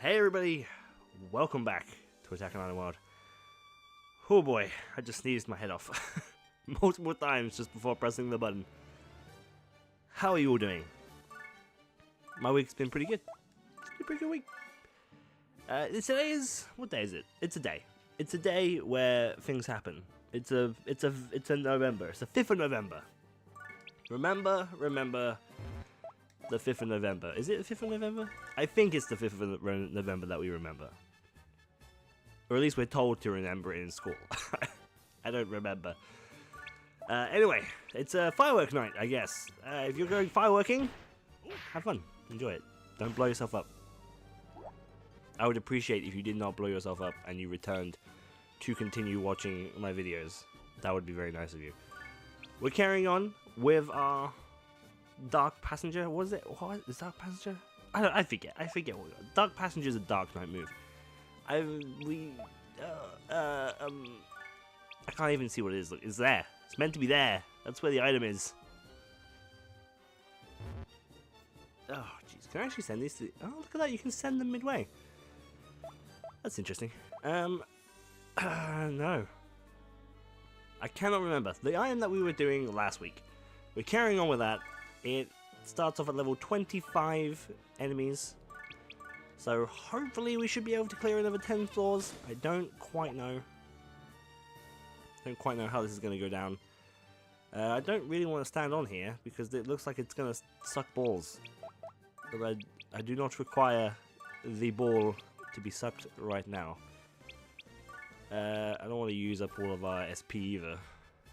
Hey everybody, welcome back to Attack on Iron World. Oh boy, I just sneezed my head off multiple times just before pressing the button. How are you all doing? My week's been pretty good. It's been a pretty good week. Today is, what day is it? It's a day. It's a day where things happen. It's a November. It's the 5th of November. Remember the 5th of November. Is it the 5th of November? I think it's the 5th of November that we remember. Or at least we're told to remember it in school. I don't remember. Anyway, it's a firework night, I guess. If you're going fireworking, have fun. Enjoy it. Don't blow yourself up. I would appreciate if you did not blow yourself up and you returned to continue watching my videos. That would be very nice of you. We're carrying on with our Dark Passenger. What is it? What is Dark Passenger? I forget. I forget what we got. Dark Passenger is a Dark Knight move. I can't even see what it is. Look, it's there. It's meant to be there. That's where the item is. Oh, jeez. Can I actually send these to? Oh, look at that. You can send them midway. That's interesting. No. I cannot remember. The item that we were doing last week. We're carrying on with that. It starts off at level 25 enemies. So hopefully we should be able to clear another 10 floors. I don't quite know. How this is going to go down. I don't really want to stand on here because it looks like it's going to suck balls. But I do not require the ball to be sucked right now. I don't want to use up all of our SP either.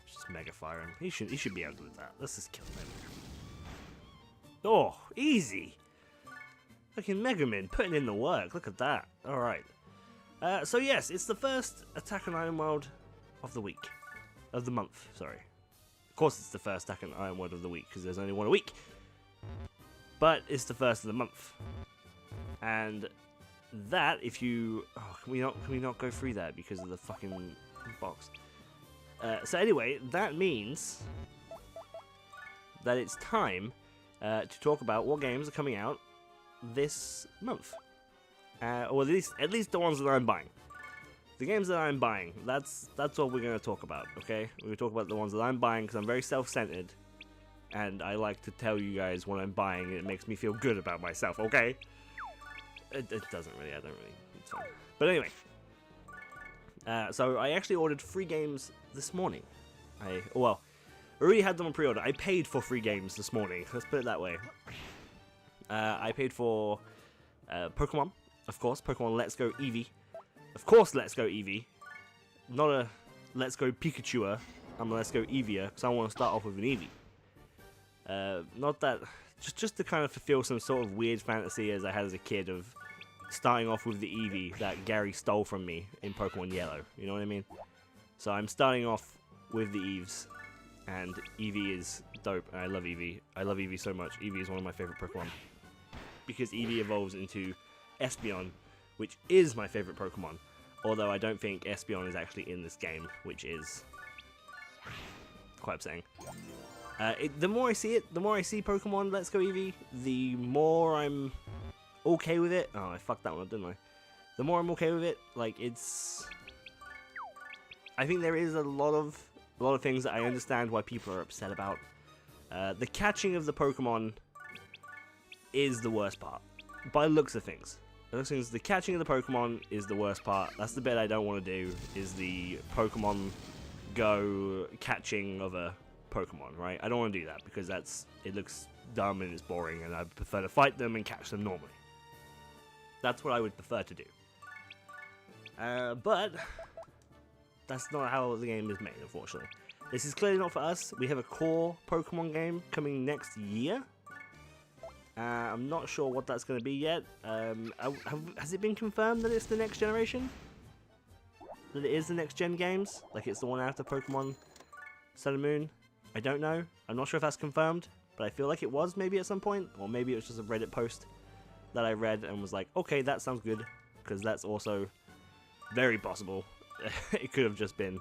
Just Mega Fire him. He should be able to do that. Let's just kill him. Oh, easy! Fucking Mega Man putting in the work. Look at that. Alright. So yes, it's the first Attack on Iron World of the week. Of the month, sorry. Of course it's the first Attack on Iron World of the week, because there's only one a week. But it's the first of the month. And that, if you... Oh, can we not go through that because of the fucking box? So anyway, that means that it's time to talk about what games are coming out this month. Or at least the ones that I'm buying. The games that I'm buying, that's what we're going to talk about, okay? We're going to talk about the ones that I'm buying because I'm very self-centered. And I like to tell you guys what I'm buying and it makes me feel good about myself, okay? It doesn't really, I don't really, it's fine. But anyway. So I actually ordered 3 games this morning. I already had them on pre-order. I paid for 3 games this morning, let's put it that way. I paid for Pokemon, of course, Pokemon Let's Go Eevee. Of course Let's Go Eevee. Not a Let's Go Pikachu, I'm a Let's Go Eevee, because I want to start off with an Eevee. Not that, just to kind of fulfill some sort of weird fantasy as I had as a kid of starting off with the Eevee that Gary stole from me in Pokemon Yellow, you know what I mean? So I'm starting off with the Eeves, and Eevee is dope, and I love Eevee. I love Eevee so much. Eevee is one of my favorite Pokemon, because Eevee evolves into Espeon, which is my favorite Pokemon, although I don't think Espeon is actually in this game, which is quite upsetting. The more I see it, the more I see Pokemon Let's Go Eevee, the more I'm okay with it. Oh, I fucked that one up, didn't I? The more I'm okay with it, like, it's... I think there is a lot of things that I understand why people are upset about. The catching of the Pokemon is the worst part, by the looks of things. The catching of the Pokemon is the worst part. That's the bit I don't want to do, is the Pokemon Go catching of a Pokemon, right? I don't want to do that, because it looks dumb and it's boring, and I prefer to fight them and catch them normally. That's what I would prefer to do. But that's not how the game is made, unfortunately. This is clearly not for us. We have a core Pokemon game coming next year. I'm not sure what that's going to be yet. Has it been confirmed that it's the next generation? That it is the next gen games? Like it's the one after Pokemon Sun and Moon? I don't know. I'm not sure if that's confirmed, but I feel like it was maybe at some point, or maybe it was just a Reddit post that I read and was like, okay, that sounds good, because that's also very possible. It could have just been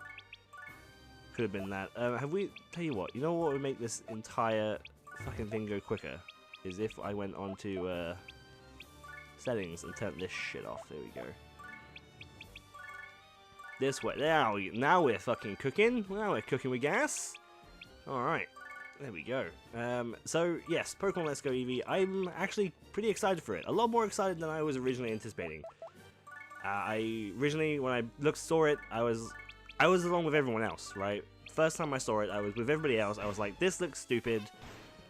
that. Tell you what, you know what would make this entire fucking thing go quicker? Is if I went on to settings and turn this shit off. There we go. This way. Now we're fucking cooking. Now we're cooking with gas. Alright. There we go. So, yes, Pokemon Let's Go Eevee. I'm actually pretty excited for it. A lot more excited than I was originally anticipating. Originally, when I saw it, I was along with everyone else, right? First time I saw it, I was with everybody else. I was like, this looks stupid.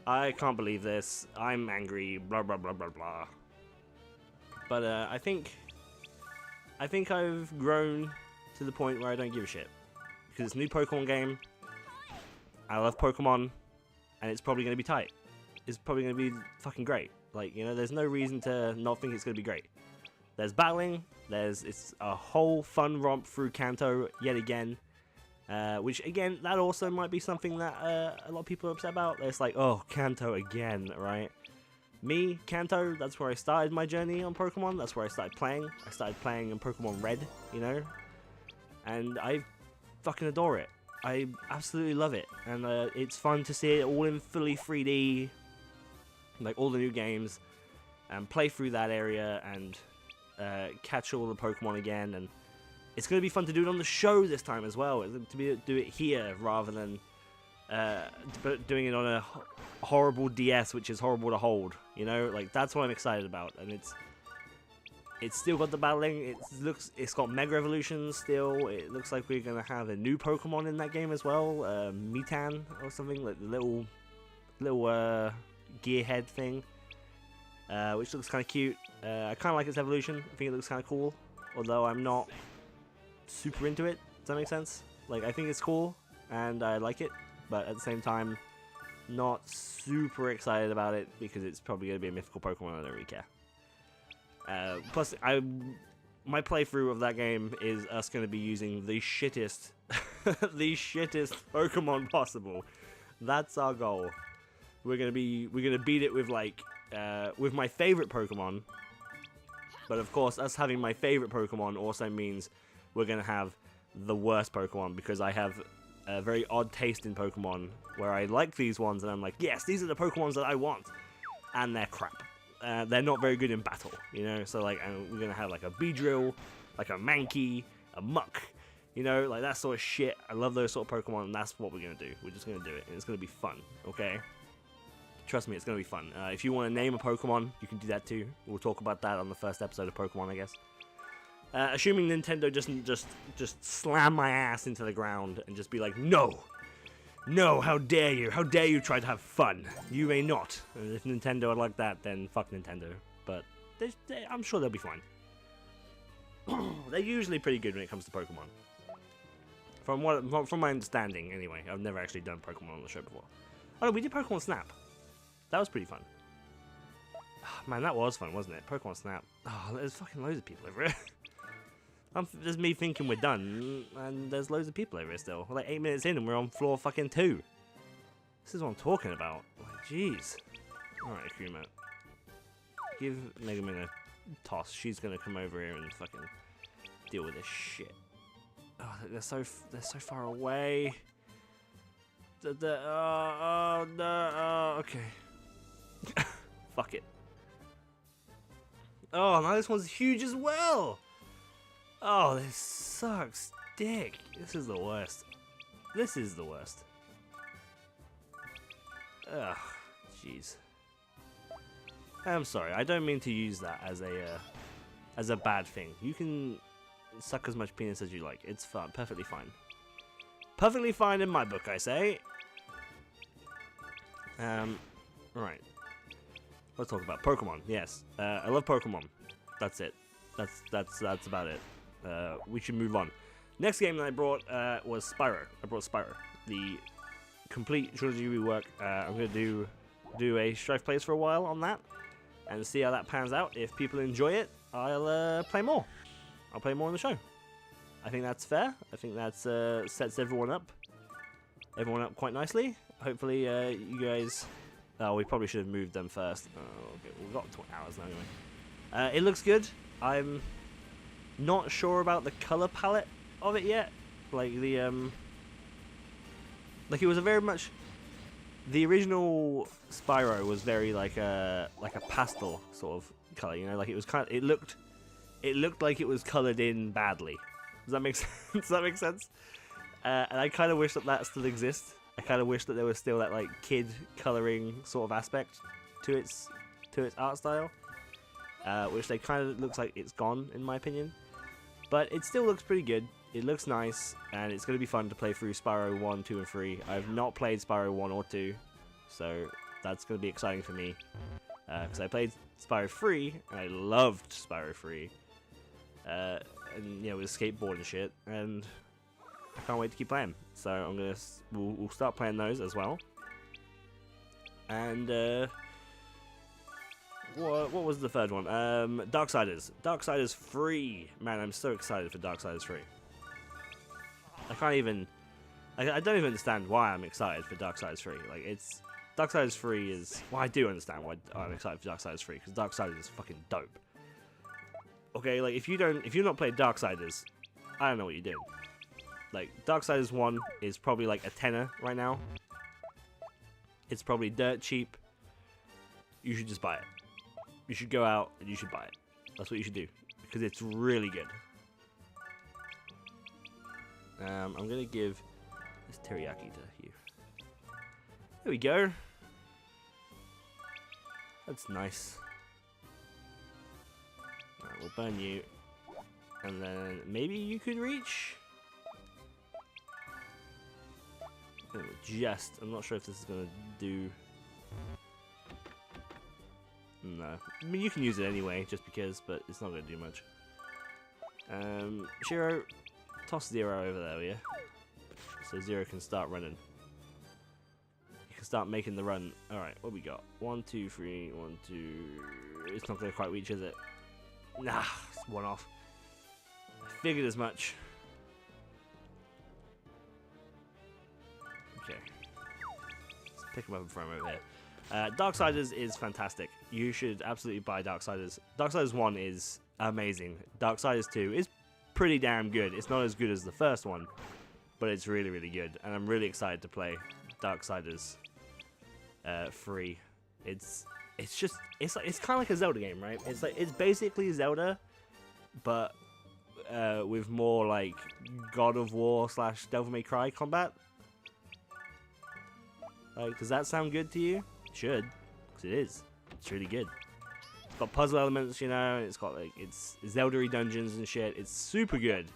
I can't believe this. I'm angry. Blah, blah, blah, blah, blah. But I think I've grown to the point where I don't give a shit. Because it's a new Pokemon game. I love Pokemon. And it's probably going to be tight. It's probably going to be fucking great. Like, you know, there's no reason to not think it's going to be great. There's battling. It's a whole fun romp through Kanto yet again. Which, again, that also might be something that a lot of people are upset about. It's like, oh, Kanto again, right? Me, Kanto, that's where I started my journey on Pokemon. That's where I started playing. I started playing in Pokemon Red, you know? And I fucking adore it. I absolutely love it. And it's fun to see it all in fully 3D. Like, all the new games. And play through that area and catch all the Pokemon again. And it's going to be fun to do it on the show this time as well. Do it here rather than doing it on a horrible DS, which is horrible to hold. You know, like that's what I'm excited about. And it's still got the battling. It's got Mega Evolutions still. It looks like we're going to have a new Pokemon in that game as well. Mitan or something, like the little gearhead thing. Which looks kind of cute. I kind of like its evolution. I think it looks kind of cool. Although I'm not super into it. Does that make sense? Like, I think it's cool and I like it, but at the same time, not super excited about it because it's probably going to be a mythical Pokemon. I don't really care. Plus, my playthrough of that game is us going to be using the shittest, the shittest Pokemon possible. That's our goal. We're gonna beat it with like with my favorite Pokemon. But of course, us having my favorite Pokemon also means we're gonna have the worst Pokemon because I have a very odd taste in Pokemon where I like these ones and I'm like, yes, these are the Pokemons that I want, and they're crap. They're not very good in battle, you know. So like, we're gonna have like a Beedrill, like a Mankey, a Muck, you know, like that sort of shit. I love those sort of Pokemon, and that's what we're gonna do. We're just gonna do it, and it's gonna be fun. Okay, trust me, it's gonna be fun. If you want to name a Pokemon, you can do that too. We'll talk about that on the first episode of Pokemon, I guess. Assuming Nintendo doesn't just slam my ass into the ground and just be like, no. No, how dare you? How dare you try to have fun? You may not. And if Nintendo are like that, then fuck Nintendo. But I'm sure they'll be fine. They're usually pretty good when it comes to Pokemon. From my understanding, anyway. I've never actually done Pokemon on the show before. Oh no, we did Pokemon Snap. That was pretty fun. Oh, man, that was fun, wasn't it? Pokemon Snap. Oh, there's fucking loads of people over it. There's me thinking we're done, and there's loads of people over here still. We're like 8 minutes in, and we're on floor fucking 2. This is what I'm talking about. Like, jeez. Alright, Akuma. Give Megaman a toss. She's gonna come over here and fucking deal with this shit. Oh, they're so far away. Oh no. Okay. Fuck it. Oh, now this one's huge as well. Oh, this sucks dick. This is the worst. This is the worst. Ugh, jeez. I'm sorry. I don't mean to use that as a bad thing. You can suck as much penis as you like. It's fun. Perfectly fine. Perfectly fine in my book, I say. Right. Let's talk about Pokemon. Yes, I love Pokemon. That's it. That's about it. We should move on. Next game that I brought was Spyro. I brought Spyro, the complete trilogy rework. I'm gonna do a Strife plays for a while on that, and see how that pans out. If people enjoy it, I'll play more. I'll play more on the show. I think that's fair. I think that sets everyone up quite nicely. Hopefully, you guys. Oh, we probably should have moved them first. Okay, we've got 20 hours now anyway. It looks good. I'm not sure about the color palette of it yet. Like like it was a very much. The original Spyro was very like a pastel sort of color. You know, like it was kind of, it looked like it was colored in badly. Does that make sense? Does that make sense? And I kind of wish that still exists. I kind of wish that there was still that like kid coloring sort of aspect to its art style, which they kind of looks like it's gone in my opinion. But it still looks pretty good. It looks nice, and it's going to be fun to play through Spyro 1, 2, and 3. I've not played Spyro 1 or 2, so that's going to be exciting for me. Because I played Spyro 3, and I loved Spyro 3. And, you know, with skateboard and shit, and I can't wait to keep playing. So we'll start playing those as well. And, what was the third one? Darksiders. Darksiders 3. Man, I'm so excited for Darksiders 3. I don't even understand why I'm excited for Darksiders 3. Like, Darksiders 3 is... Well, I do understand why I'm excited for Darksiders 3, because Darksiders is fucking dope. Okay, like, if you've not played Darksiders, I don't know what you did. Like, Darksiders 1 is probably like a tenner right now. It's probably dirt cheap. You should just buy it. You should go out and you should buy it. That's what you should do, because it's really good. I'm going to give this teriyaki to you. There we go. That's nice. Alright, we'll burn you. And then maybe you could reach? I'm not sure if this is going to do... No. I mean, you can use it anyway, just because, but it's not going to do much. Shiro, toss Zero over there, will you? So Zero can start running. You can start making the run. Alright, what we got? 1, 2, 3, 1, 2... It's not going to quite reach, is it? Nah, it's one off. I figured as much. Okay. Let's pick him up and throw him over here. Darksiders is fantastic. You should absolutely buy Darksiders. Darksiders 1 is amazing. Darksiders 2 is pretty damn good. It's not as good as the first one, but it's really, really good. And I'm really excited to play Darksiders 3. It's kind of like a Zelda game, right? It's basically Zelda, but with more like God of War / Devil May Cry combat. Like, does that sound good to you? It should, because it is. It's really good. It's got puzzle elements, you know. It's got like it's Zelda-y dungeons and shit. It's super good.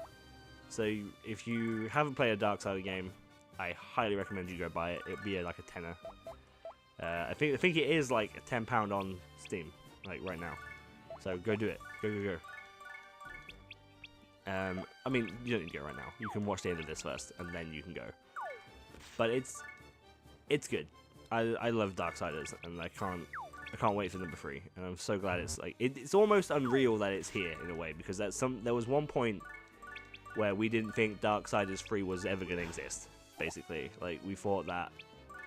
So if you haven't played a Darksider game, I highly recommend you go buy it. It'd be like a tenner. I think it is like £10 on Steam, like right now. So go do it. Go. I mean, you don't need to go right now. You can watch the end of this first, and then you can go. But it's good. I love Darksiders, and I can't wait for number 3. And I'm so glad it's like it's almost unreal that it's here in a way, because there was one point where we didn't think Darksiders 3 was ever gonna exist. Basically, like we thought that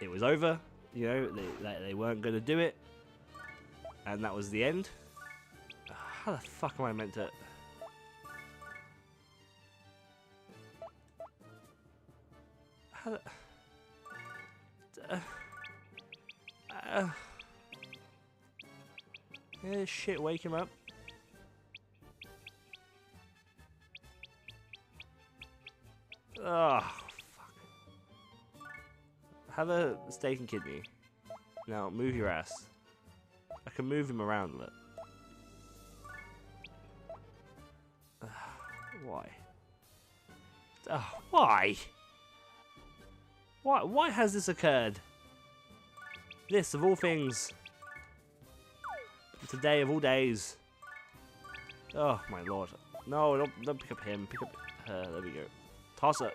it was over. You know, they weren't gonna do it, and that was the end. How the fuck am I meant to? How the... Yeah, shit, wake him up. Oh, fuck. Have a steak and kidney. Now, move your ass. I can move him around a bit. Why? Why? Why has this occurred? This, of all things. Today of all days. Oh, my lord. No, don't pick up him. Pick up her. There we go. Toss it.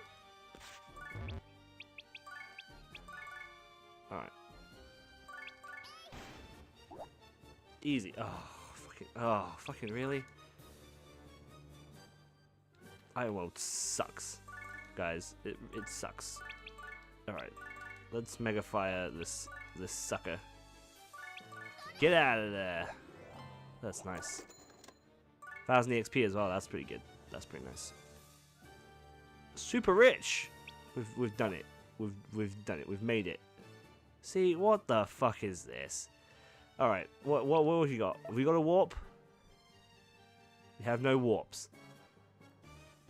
Alright. Easy. Oh, fucking really? Iron World sucks. Guys, it sucks. Alright. Let's Mega Fire this sucker. Get out of there. That's nice. 1000 EXP as well. That's pretty good. That's pretty nice. Super rich. We've done it. We've done it. We've made it. See, what the fuck is this? All right. What have we got? Have we got a warp? We have no warps.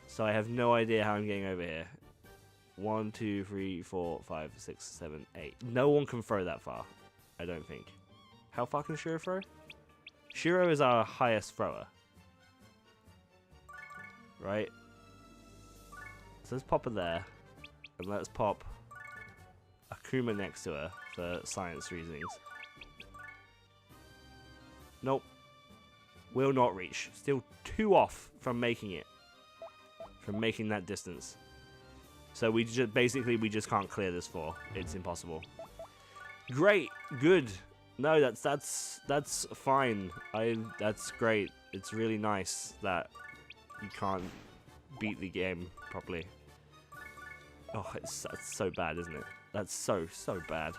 So I have no idea how I'm getting over here. 1, 2, 3, 4, 5, 6, 7, 8. No one can throw that far, I don't think. How far can Shiro throw? Shiro is our highest thrower. Right? So let's pop her there. And let's pop Akuma next to her for science reasons. Nope. Will not reach. Still 2 off from making it. From making that distance. So we just basically we just can't clear this floor. It's impossible. Great. Good. No, that's fine. That's great. It's really nice that you can't beat the game properly. Oh, that's so bad, isn't it? That's so bad.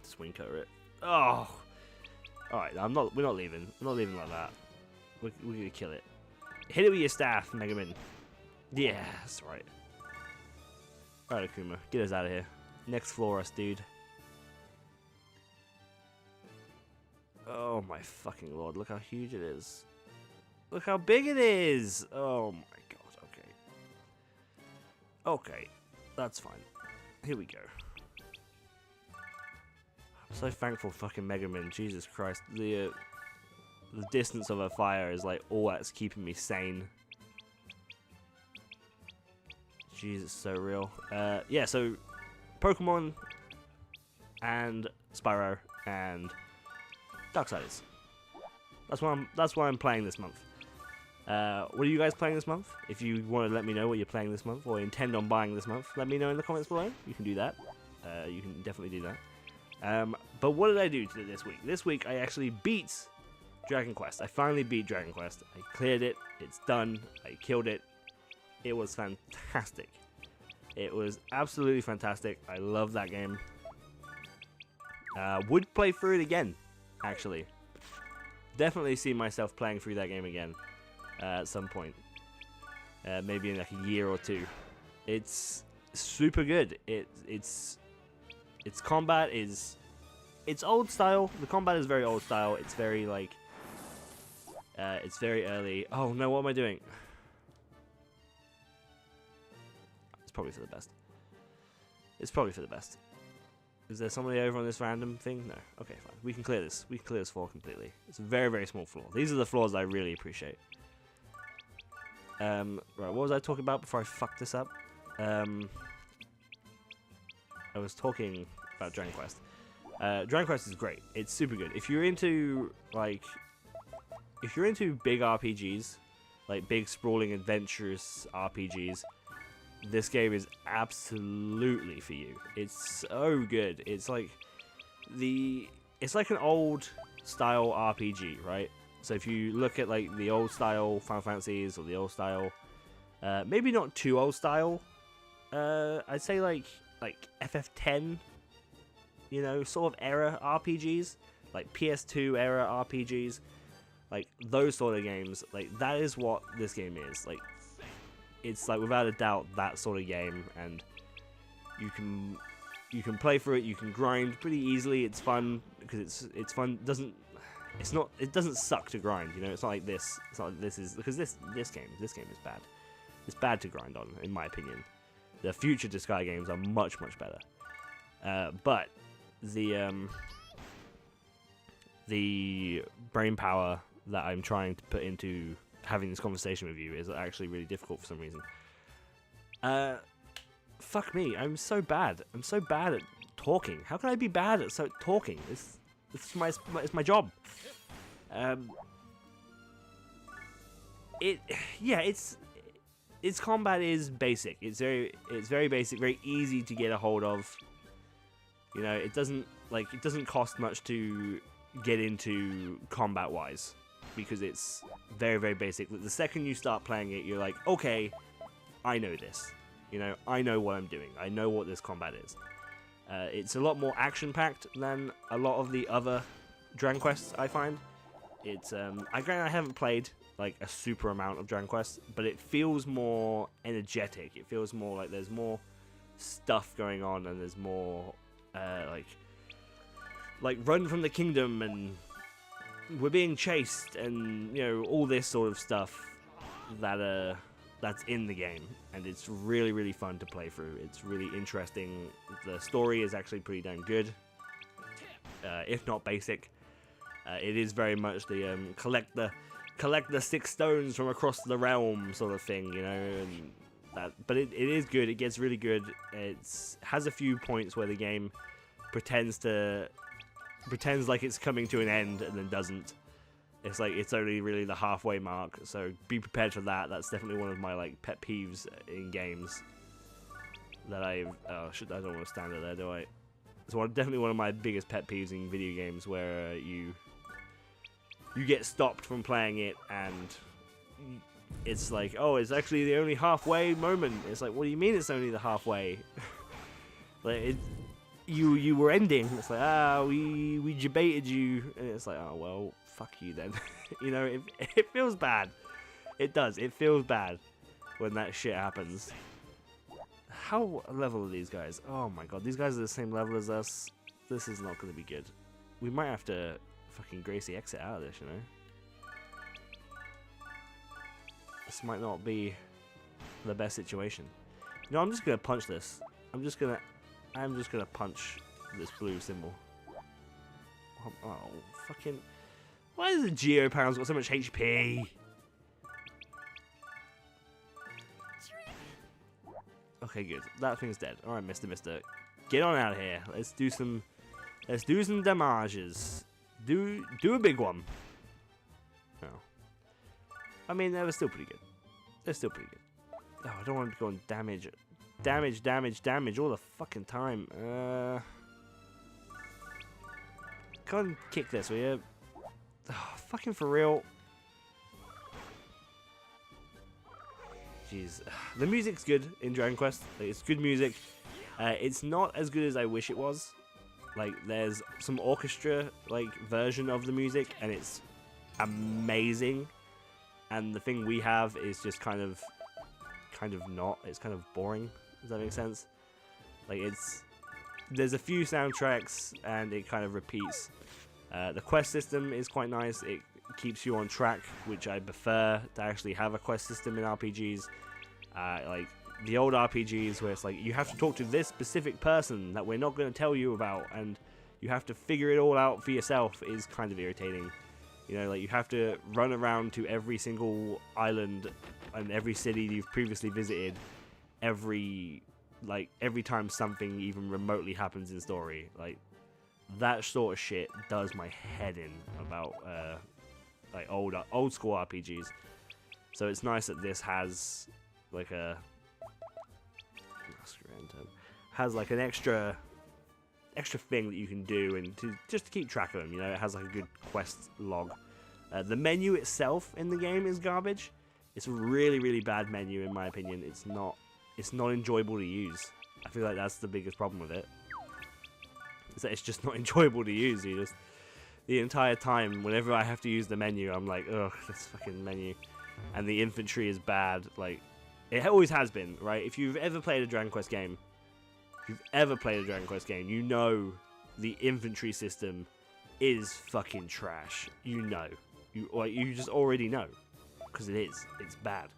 Swing over it. Oh. All right, we're not leaving. We're not leaving like that. We're gonna kill it. Hit it with your staff, Mega Man. Yeah, that's right. Alright, Akuma, get us out of here. Next floor us, dude. Oh my fucking lord, look how huge it is. Look how big it is! Oh my god, okay. Okay, that's fine. Here we go. I'm so thankful fucking Mega Man, Jesus Christ. The distance of a fire is like all that's keeping me sane. Jesus, so real. Yeah, so Pokemon and Spyro and Darksiders. That's what I'm playing this month. What are you guys playing this month? If you want to let me know what you're playing this month or intend on buying this month, let me know in the comments below. You can do that. You can definitely do that. But what did I do this week? This week I actually beat Dragon Quest. I finally beat Dragon Quest. I cleared it. It's done. I killed it. It was fantastic. It was absolutely fantastic. I love that game. Would play through it again, actually. Definitely see myself playing through that game again at some point. Maybe in like a year or two. It's super good. Its combat is... It's old style. The combat is very old style. It's very like... it's very early. Oh no, what am I doing? It's probably for the best. It's probably for the best. Is there somebody over on this random thing? No. Okay, fine. We can clear this. We can clear this floor completely. It's a very, very small floor. These are the floors I really appreciate. Right, what was I talking about before I fucked this up? I was talking about Dragon Quest. Dragon Quest is great. It's super good. If you're into, like... If you're into big RPGs, like big sprawling adventurous RPGs, this game is absolutely for you. It's so good. It's like an old style RPG, right? So if you look at like the old style Final Fantasies or the old style, maybe not too old style, I'd say like FF10, you know, sort of era RPGs, like PS2 era RPGs. Like, those sort of games, like, that is what this game is. Like, it's, like, without a doubt, that sort of game, and you can play through it, you can grind pretty easily, it's fun, because it's fun, it doesn't suck to grind, you know, it's not like this, because this game is bad. It's bad to grind on, in my opinion. The future Disgaea games are much, much better. But, the brain power that I'm trying to put into having this conversation with you is actually really difficult for some reason. Fuck me, I'm so bad. I'm so bad at talking. How can I be bad at talking? It's my job. Its combat is basic. It's very basic, very easy to get a hold of. You know, it doesn't cost much to get into combat wise, because it's very, very basic. The second you start playing it, you're like, okay, I know this. You know, I know what I'm doing. I know what this combat is. It's a lot more action-packed than a lot of the other Dragon Quests, I find. It's I haven't played like a super amount of Dragon Quest, but it feels more energetic. It feels more like there's more stuff going on, and there's more like Run from the Kingdom and we're being chased, and you know, all this sort of stuff that's in the game, and it's really, really fun to play through. It's really interesting. The story is actually pretty damn good, if not basic. It is very much the collect the 6 stones from across the realm sort of thing, you know. And that, but it is good. It gets really good. It has a few points where the game pretends like it's coming to an end and then doesn't. It's like it's only really the halfway mark, so be prepared for that. That's definitely one of my like pet peeves in games. That I don't want to stand it there, do I? It's definitely one of my biggest pet peeves in video games, where you get stopped from playing it, and it's like, oh, it's actually the only halfway moment. It's like, what do you mean it's only the halfway? Like you were ending. It's like, we debated you, and it's like, oh well, fuck you then. You know, it feels bad. It does. It feels bad when that shit happens. How level are these guys? Oh my god, these guys are the same level as us. This is not going to be good. We might have to fucking Gracie exit out of this, you know. This might not be the best situation. No, I'm just gonna punch this. I'm just gonna punch this blue symbol. Oh, fucking! Why is the Geopound's got so much HP? Okay, good. That thing's dead. All right, Mister, get on out of here. Let's do some damages. Do a big one. Oh. I mean, they were still pretty good. They're still pretty good. Oh, I don't want to go on damage all the fucking time. Go and kick this, will you? Oh, fucking for real. Jeez. The music's good in Dragon Quest. Like, it's good music. It's not as good as I wish it was. Like, there's some orchestra like version of the music, and it's amazing. And the thing we have is just kind of not. It's kind of boring. Does that make sense? Like, there's a few soundtracks, and it kind of repeats. The quest system is quite nice. It keeps you on track, which I prefer to actually have a quest system in RPGs. Like the old RPGs where it's like you have to talk to this specific person that we're not going to tell you about, and you have to figure it all out for yourself, is kind of irritating. You know, like you have to run around to every single island and every city you've previously visited every time something even remotely happens in story. Like, that sort of shit does my head in about like old school RPGs. So it's nice that this has like an extra thing that you can do, and just to keep track of them. You know, it has like a good quest log. The menu itself in the game is garbage. It's a really, really bad menu in my opinion. It's not enjoyable to use. I feel like that's the biggest problem with it. Is that it's just not enjoyable to use. You just, the entire time, whenever I have to use the menu, I'm like, ugh, this fucking menu. And the infantry is bad. Like, it always has been, right? If you've ever played a Dragon Quest game, you know the infantry system is fucking trash. You know. You just already know. Because it is. It's bad.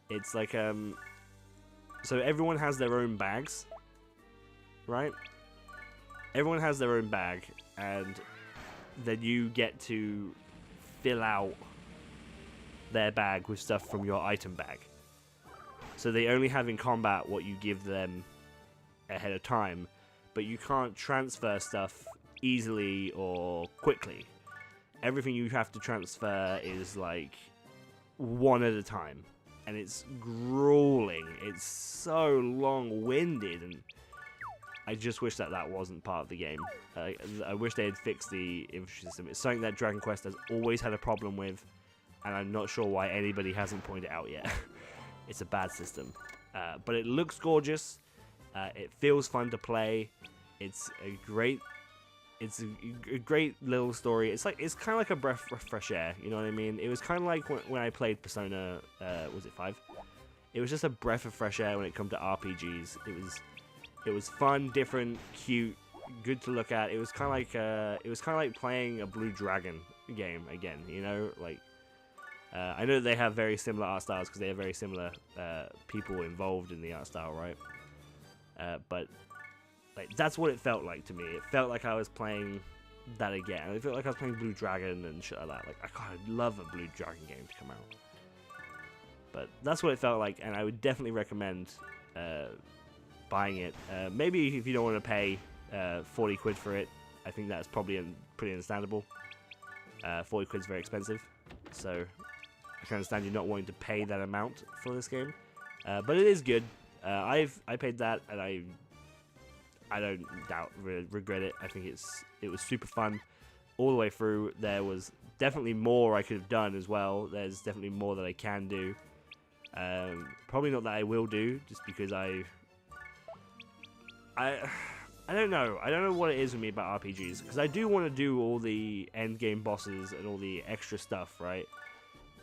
It's like, so everyone has their own bags, right? Everyone has their own bag, and then you get to fill out their bag with stuff from your item bag. So they only have in combat what you give them ahead of time, but you can't transfer stuff easily or quickly. Everything you have to transfer is like one at a time, and it's grueling. It's so long-winded, and I just wish that wasn't part of the game. I wish they had fixed the infantry system. It's something that Dragon Quest has always had a problem with, and I'm not sure why anybody hasn't pointed it out yet. It's a bad system. But it looks gorgeous. It feels fun to play. It's a great little story. It's kind of like a breath of fresh air. You know what I mean? It was kind of like when I played Persona. Was it 5? It was just a breath of fresh air when it comes to RPGs. It was fun, different, cute, good to look at. It was kind of like playing a Blue Dragon game again. You know, like I know they have very similar art styles because they have very similar people involved in the art style, right? But like that's what it felt like to me. It felt like I was playing that again. It felt like I was playing Blue Dragon and shit like that. Like I'd love a Blue Dragon game to come out. But that's what it felt like, and I would definitely recommend buying it. Maybe if you don't want to pay 40 quid for it, I think that's probably pretty understandable. 40 quid's very expensive, so I can understand you not wanting to pay that amount for this game. But it is good. I paid that, and I don't regret it. I think it was super fun all the way through. There was definitely more I could have done as well. There's definitely more that I can do. Probably not that I will do, just because I don't know. I don't know what it is with me about RPGs, because I do want to do all the end game bosses and all the extra stuff, right?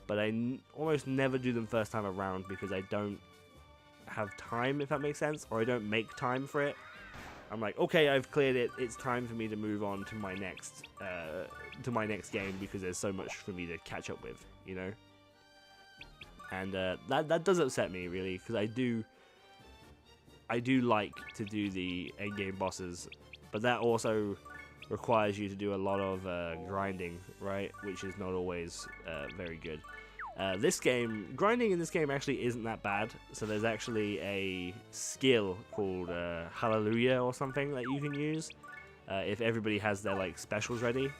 But I almost never do them first time around because I don't have time, if that makes sense, or I don't make time for it. I'm like, okay, I've cleared it. It's time for me to move on to my next game because there's so much for me to catch up with, you know. And that does upset me really, because I do like to do the end game bosses, but that also requires you to do a lot of grinding, right? Which is not always very good. Grinding in this game actually isn't that bad. So there's actually a skill called Hallelujah or something that you can use if everybody has their like specials ready,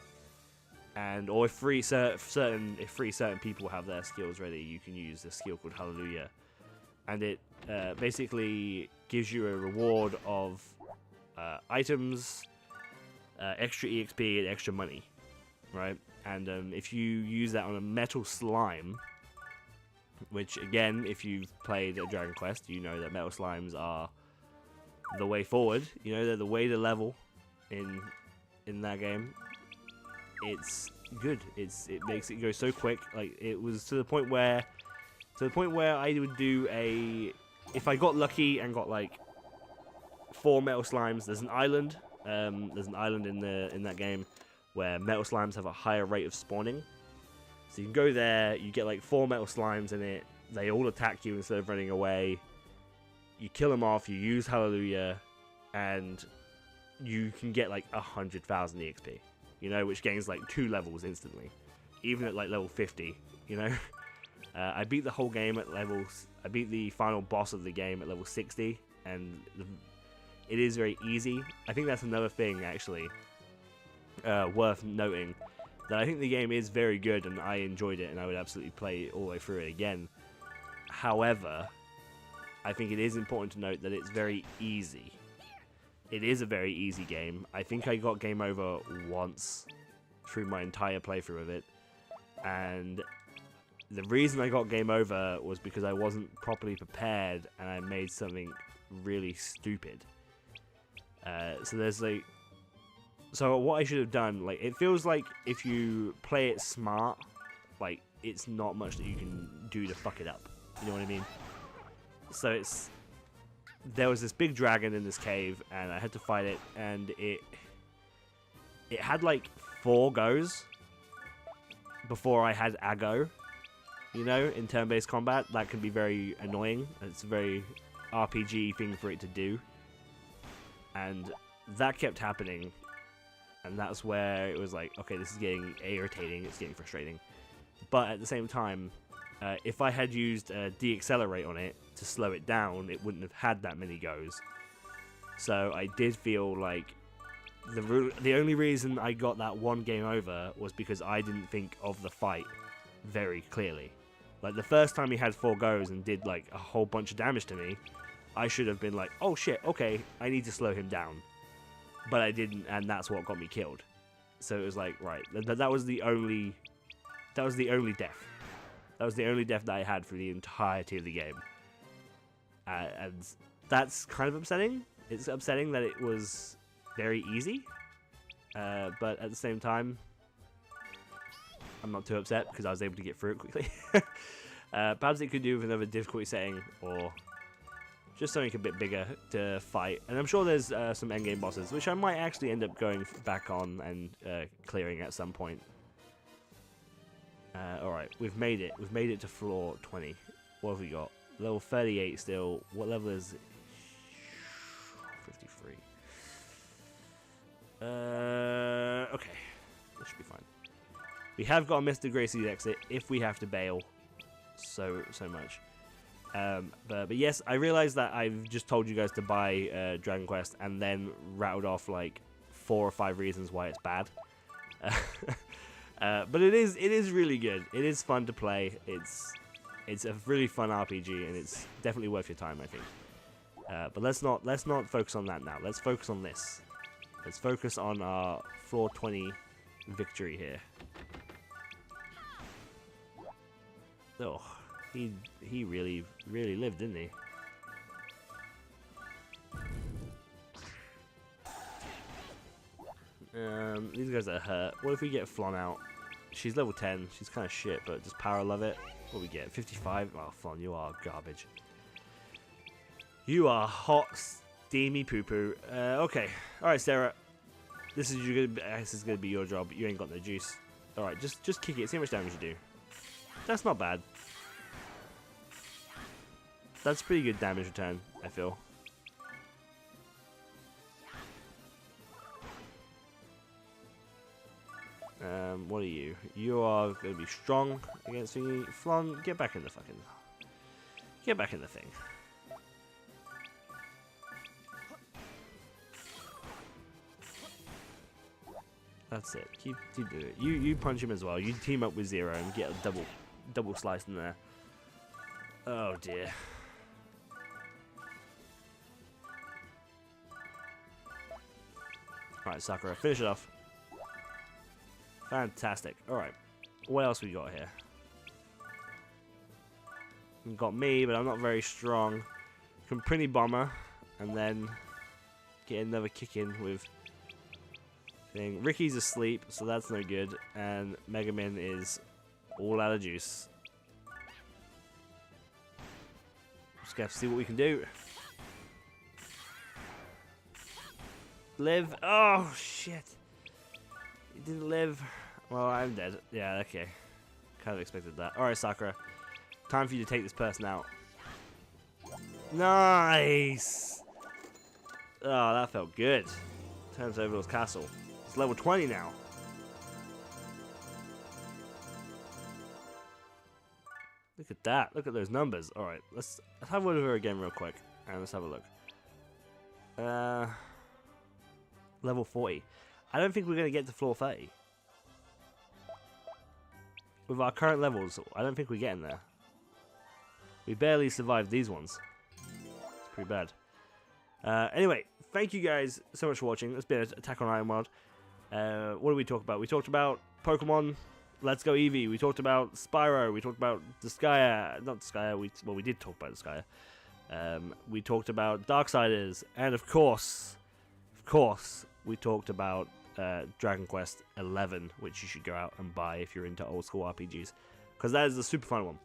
or if certain people have their skills ready, you can use this skill called Hallelujah, and it basically gives you a reward of items, extra EXP, and extra money, right? And if you use that on a metal slime, which again, if you've played a Dragon Quest, you know that metal slimes are the way forward. You know, they're the way to level in that game. It's good. It makes it go so quick. Like it was to the point where I would do if I got lucky and got like 4 metal slimes. There's an island. There's an island in that game where metal slimes have a higher rate of spawning. So you can go there, you get like 4 metal slimes in it, they all attack you instead of running away. You kill them off, you use Hallelujah, and you can get like 100,000 EXP, you know, which gains like 2 levels instantly, even at like level 50, you know. I beat the whole game at I beat the final boss of the game at level 60, and it is very easy. I think that's another thing actually worth noting, that I think the game is very good and I enjoyed it and I would absolutely play all the way through it again. However, I think it is important to note that it's very easy. It is a very easy game. I think I got game over once through my entire playthrough of it, and the reason I got game over was because I wasn't properly prepared and I made something really stupid. So what I should have done, like, it feels like if you play it smart, like, it's not much that you can do to fuck it up. You know what I mean? So there was this big dragon in this cave, and I had to fight it, and it had like 4 goes before I had a go. You know, in turn-based combat, that can be very annoying. It's a very RPG thing for it to do, and that kept happening. And that's where it was like, okay, this is getting irritating, it's getting frustrating. But at the same time, if I had used de-accelerate on it to slow it down, it wouldn't have had that many goes. So I did feel like the only reason I got that one game over was because I didn't think of the fight very clearly. Like the first time he had 4 goes and did like a whole bunch of damage to me, I should have been like, oh shit, okay, I need to slow him down. But I didn't, and that's what got me killed. So it was like, right, that was the only death. That was the only death that I had for the entirety of the game. And that's kind of upsetting. It's upsetting that it was very easy. But at the same time, I'm not too upset because I was able to get through it quickly. Perhaps it could do with another difficulty setting, or just something a bit bigger to fight. And I'm sure there's some endgame bosses, which I might actually end up going back on and clearing at some point. Alright, we've made it. We've made it to floor 20. What have we got? Level 38 still. What level is it? 53. Okay. This should be fine. We have got a Mr. Gracie's exit if we have to bail so much. But yes, I realized that I've just told you guys to buy Dragon Quest and then rattled off like 4 or 5 reasons why it's bad. But it is really good. It is fun to play. It's a really fun RPG and it's definitely worth your time, I think. But let's not focus on that now. Let's focus on this. Let's focus on our floor 20 victory here. Oh, he really lived, didn't he? These guys are hurt. What if we get Flon out? She's level 10. She's kind of shit, but does Power love it? What do we get? 55? Oh, Flon, you are garbage. You are hot, steamy poo-poo. Okay. Alright, Sarah. This is gonna be your job. You ain't got no juice. Alright, just kick it. See how much damage you do. That's not bad. That's pretty good damage return, I feel. What are you? You are going to be strong against me. Flon, get back in the fucking... Get back in the thing. That's it. Keep doing it. You punch him as well. You team up with Zero and get a double slice in there. Oh dear. Alright, Sakura, finish it off. Fantastic. Alright. What else we got here? We've got me, but I'm not very strong. Comprini Bomber, and then get another kick in with thing. Ricky's asleep, so that's no good. And Megamin is all out of juice. Just gonna have to see what we can do. Live. Oh, shit. He didn't live. Well, I'm dead. Yeah, okay. Kind of expected that. Alright, Sakura. Time for you to take this person out. Nice! Oh, that felt good. Turns Overlord's Castle. It's level 20 now. Look at that. Look at those numbers. Alright, let's have a look over again real quick. And let's have a look. Level 40. I don't think we're going to get to floor 30. With our current levels, I don't think we're getting there. We barely survived these ones. It's pretty bad. Anyway, thank you guys so much for watching. It's been Attack on Iron World. What did we talk about? We talked about Pokemon Let's Go Eevee. We talked about Spyro. We talked about Disgaea. Not Disgaea. We did talk about Disgaea. We talked about Darksiders. And of course, we talked about Dragon Quest 11, which you should go out and buy if you're into old school RPGs, because that is a super fun one.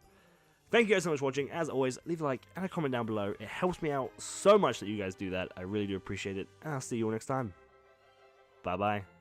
Thank you guys so much for watching. As always, leave a like and a comment down below. It helps me out so much that you guys do that. I really do appreciate it, and I'll see you all next time. Bye bye.